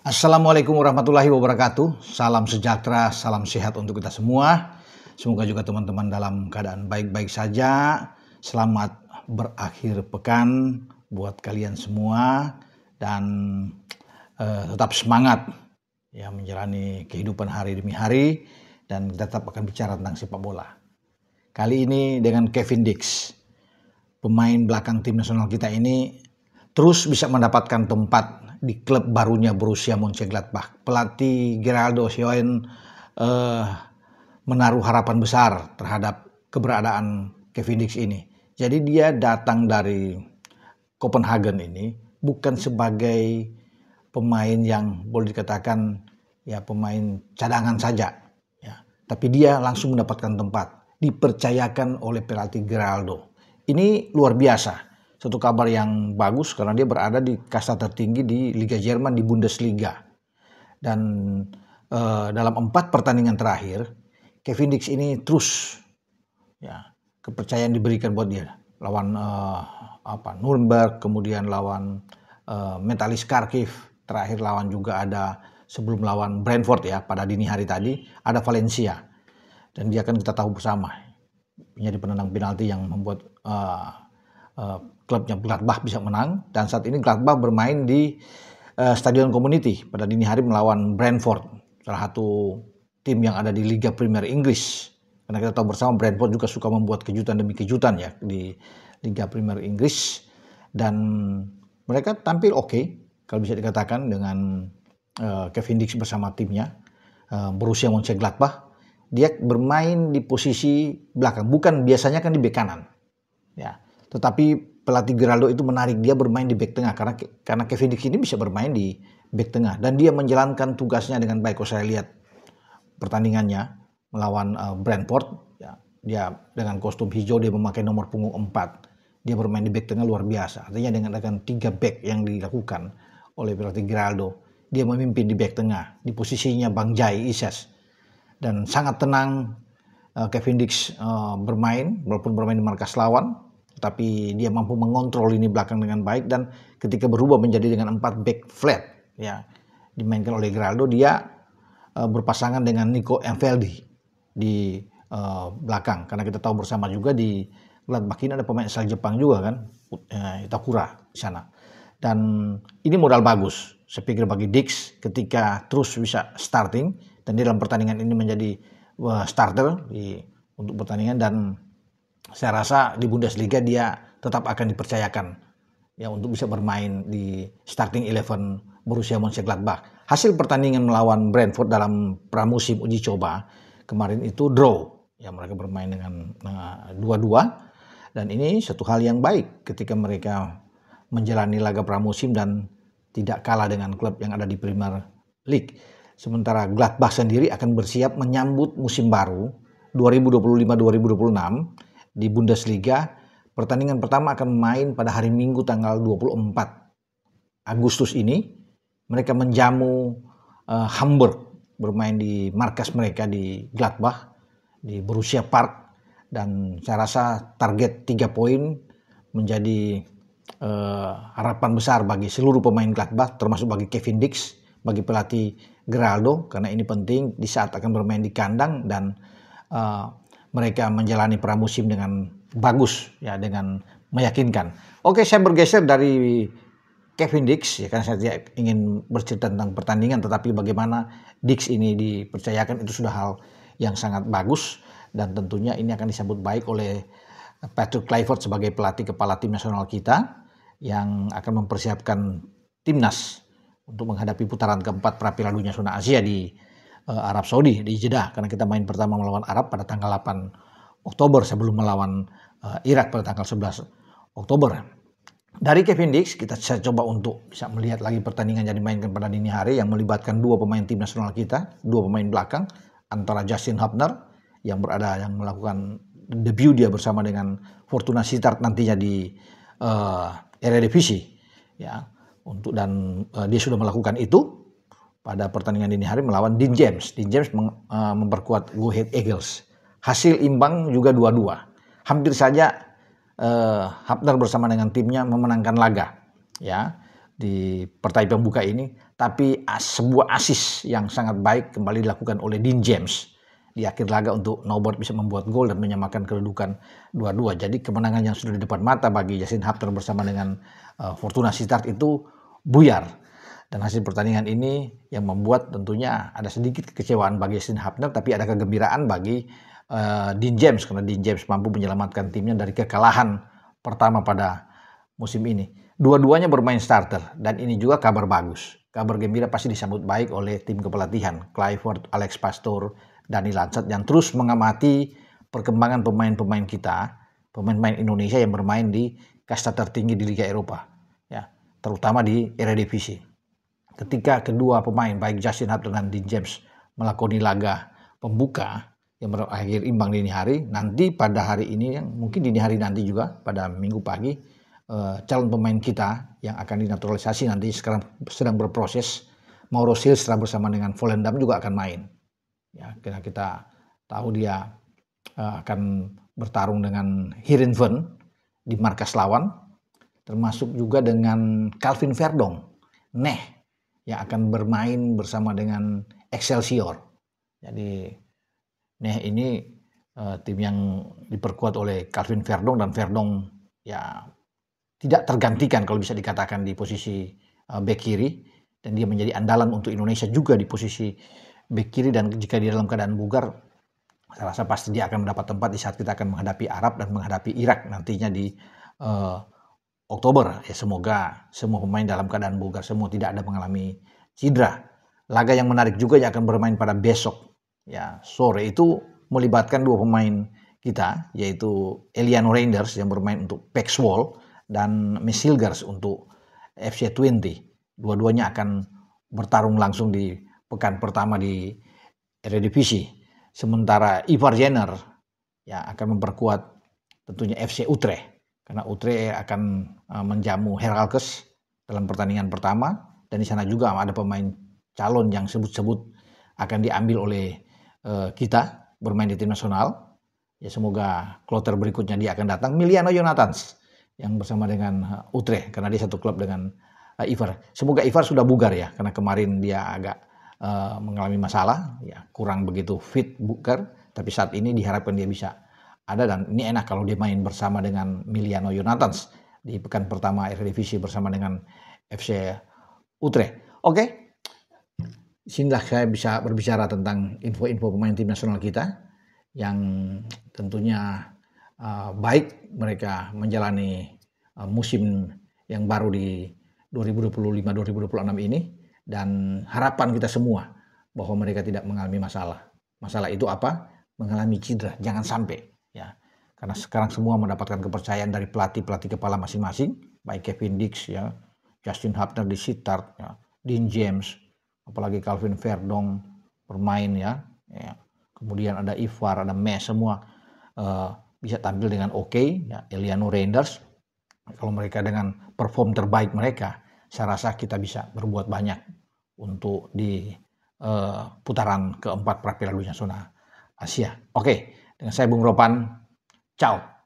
Assalamualaikum warahmatullahi wabarakatuh. Salam sejahtera, salam sehat untuk kita semua. Semoga juga teman-teman dalam keadaan baik-baik saja. Selamat berakhir pekan buat kalian semua dan tetap semangat ya menjalani kehidupan hari demi hari, dan kita tetap akan bicara tentang sepak bola. Kali ini dengan Kevin Dix, pemain belakang tim nasional kita ini terus bisa mendapatkan tempat di klub barunya Borussia Mönchengladbach. Pelatih Geraldo Seoane menaruh harapan besar terhadap keberadaan Kevin Dix ini. Jadi dia datang dari Copenhagen ini bukan sebagai pemain yang boleh dikatakan ya pemain cadangan saja, ya. Tapi dia langsung mendapatkan tempat, dipercayakan oleh pelatih Geraldo. Ini luar biasa. Satu kabar yang bagus karena dia berada di kasta tertinggi di Liga Jerman, di Bundesliga. Dan dalam 4 pertandingan terakhir, Kevin Dix ini terus ya kepercayaan diberikan buat dia. Lawan Nuremberg, kemudian lawan Metalist Kharkiv, terakhir lawan juga ada sebelum lawan Brentford ya pada dini hari tadi ada Valencia. Dan dia kan kita tahu bersama menjadi penendang penalti yang membuat klubnya Gladbach bisa menang, dan saat ini Gladbach bermain di Stadion Community pada dini hari melawan Brentford, salah satu tim yang ada di Liga Premier Inggris. Karena kita tahu bersama Brentford juga suka membuat kejutan demi kejutan ya di Liga Premier Inggris, dan mereka tampil oke, kalau bisa dikatakan dengan Kevin Dix bersama timnya Borussia Mönchengladbach. Dia bermain di posisi belakang, bukan biasanya kan di bek kanan. Ya, tetapi pelatih Geraldo itu menarik dia bermain di bek tengah karena Kevin Dix ini bisa bermain di bek tengah dan dia menjalankan tugasnya dengan baik. Kalau saya lihat pertandingannya melawan Brentford, ya, dia dengan kostum hijau, dia memakai nomor punggung 4. Dia bermain di bek tengah luar biasa. Artinya dengan 3 bek yang dilakukan oleh pelatih Geraldo, dia memimpin di bek tengah di posisinya Bang Jai Ises, dan sangat tenang Kevin Dix bermain walaupun bermain di markas lawan. Tapi dia mampu mengontrol lini belakang dengan baik, dan ketika berubah menjadi dengan 4 back flat ya dimainkan oleh Geraldo, dia berpasangan dengan Nico Elvedi di belakang, karena kita tahu bersama juga di Gladbach ini ada pemain asal Jepang juga kan, Itakura di sana. Dan ini modal bagus saya pikir bagi Dix ketika terus bisa starting, dan di dalam pertandingan ini menjadi starter untuk pertandingan, dan saya rasa di Bundesliga dia tetap akan dipercayakan ya untuk bisa bermain di starting 11 Borussia Mönchengladbach. Hasil pertandingan melawan Brentford dalam pramusim uji coba kemarin itu draw. Ya, mereka bermain dengan 2-2, dan ini satu hal yang baik ketika mereka menjalani laga pramusim dan tidak kalah dengan klub yang ada di Premier League. Sementara Gladbach sendiri akan bersiap menyambut musim baru 2025-2026 di Bundesliga. Pertandingan pertama akan main pada hari Minggu tanggal 24 Agustus ini. Mereka menjamu Hamburg, bermain di markas mereka di Gladbach, di Borussia Park. Dan saya rasa target 3 poin menjadi harapan besar bagi seluruh pemain Gladbach, termasuk bagi Kevin Dix, bagi pelatih Geraldo, karena ini penting di saat akan bermain di kandang, dan mereka menjalani pramusim dengan bagus ya, dengan meyakinkan. Oke, saya bergeser dari Kevin Dix ya, karena saya tidak ingin bercerita tentang pertandingan, tetapi bagaimana Dix ini dipercayakan itu sudah hal yang sangat bagus, dan tentunya ini akan disambut baik oleh Patrick Kluivert sebagai pelatih kepala tim nasional kita yang akan mempersiapkan timnas untuk menghadapi putaran keempat pra Piala Dunia Zona Asia di Arab Saudi, di Jeddah, karena kita main pertama melawan Arab pada tanggal 8 Oktober sebelum melawan Irak pada tanggal 11 Oktober. Dari Kevin Dix saya coba untuk bisa melihat lagi pertandingan yang dimainkan pada dini hari yang melibatkan 2 pemain tim nasional kita, 2 pemain belakang, antara Justin Hubner yang melakukan debut dia bersama dengan Fortuna Sittard nantinya di Eredivisie ya, dan dia sudah melakukan itu pada pertandingan dini hari melawan Dean James. Dean James memperkuat Go Ahead Eagles. Hasil imbang juga 2-2. Hampir saja Hubner bersama dengan timnya memenangkan laga. Ya, di pertandingan pembuka ini, tapi sebuah asis yang sangat baik kembali dilakukan oleh Dean James di akhir laga untuk Norbert bisa membuat gol dan menyamakan kedudukan 2-2. Jadi kemenangan yang sudah di depan mata bagi Justin Hubner bersama dengan Fortuna Sittard itu buyar. Dan hasil pertandingan ini yang membuat tentunya ada sedikit kekecewaan bagi Justin Hubner, tapi ada kegembiraan bagi Dean James karena Dean James mampu menyelamatkan timnya dari kekalahan pertama pada musim ini. Dua-duanya bermain starter dan ini juga kabar bagus. Kabar gembira pasti disambut baik oleh tim kepelatihan Clifford, Alex Pastor, Dani Lancet yang terus mengamati perkembangan pemain-pemain kita, pemain-pemain Indonesia yang bermain di kasta tertinggi di Liga Eropa, ya, terutama di Eredivisie. Ketika kedua pemain baik Justin Hubner dan Dean James melakoni laga pembuka yang berakhir imbang dini hari, nanti pada hari ini, mungkin dini hari nanti juga pada Minggu pagi, calon pemain kita yang akan dinaturalisasi nanti sekarang sedang berproses, Mauro Silstra bersama dengan Volendam juga akan main. Ya, karena kita tahu dia akan bertarung dengan Heerenveen di markas lawan, termasuk juga dengan Calvin Verdong, yang akan bermain bersama dengan Excelsior. Jadi ini tim yang diperkuat oleh Calvin Verdong, dan Verdong ya tidak tergantikan kalau bisa dikatakan di posisi bek kiri, dan dia menjadi andalan untuk Indonesia juga di posisi bek kiri, dan jika dia dalam keadaan bugar, saya rasa pasti dia akan mendapat tempat di saat kita akan menghadapi Arab dan menghadapi Irak nantinya di Oktober. Ya, semoga semua pemain dalam keadaan bugar, semua tidak ada mengalami cedera. Laga yang menarik juga yang akan bermain pada besok, ya, sore itu melibatkan dua pemain kita, yaitu Eliano Reinders yang bermain untuk PEC Zwolle dan Mesilgers untuk FC Twente. Dua-duanya akan bertarung langsung di pekan pertama di Eredivisie. Sementara Ivar Jenner ya akan memperkuat tentunya FC Utrecht, karena Utrecht akan menjamu Heracles dalam pertandingan pertama, dan di sana juga ada pemain calon yang sebut-sebut akan diambil oleh kita bermain di tim nasional. Ya, semoga kloter berikutnya dia akan datang, Miliano Jonathans yang bersama dengan Utrecht, karena dia satu klub dengan Ivar. Semoga Ivar sudah bugar ya, karena kemarin dia agak mengalami masalah, ya kurang begitu fit bugar, tapi saat ini diharapkan dia bisa ada, dan ini enak kalau dia main bersama dengan Miliano Jonathans di pekan pertama Eredivisie bersama dengan FC Utrecht. Oke, disinilah saya bisa berbicara tentang info-info pemain tim nasional kita yang tentunya baik mereka menjalani musim yang baru di 2025-2026 ini, dan harapan kita semua bahwa mereka tidak mengalami masalah. Masalah itu apa? Mengalami cedera, jangan sampai ya. Karena sekarang semua mendapatkan kepercayaan dari pelatih kepala masing-masing, baik Kevin Dix ya, Justin Hubner di Sittard ya, Dean James, apalagi Calvin Verdong bermain ya. Kemudian ada Ivar, ada Mes, semua bisa tampil dengan oke ya. Eliano Reinders, kalau mereka dengan perform terbaik mereka, saya rasa kita bisa berbuat banyak untuk di putaran keempat Piala Dunia Zona Asia. Oke, dengan saya Bung Ropan, ciao.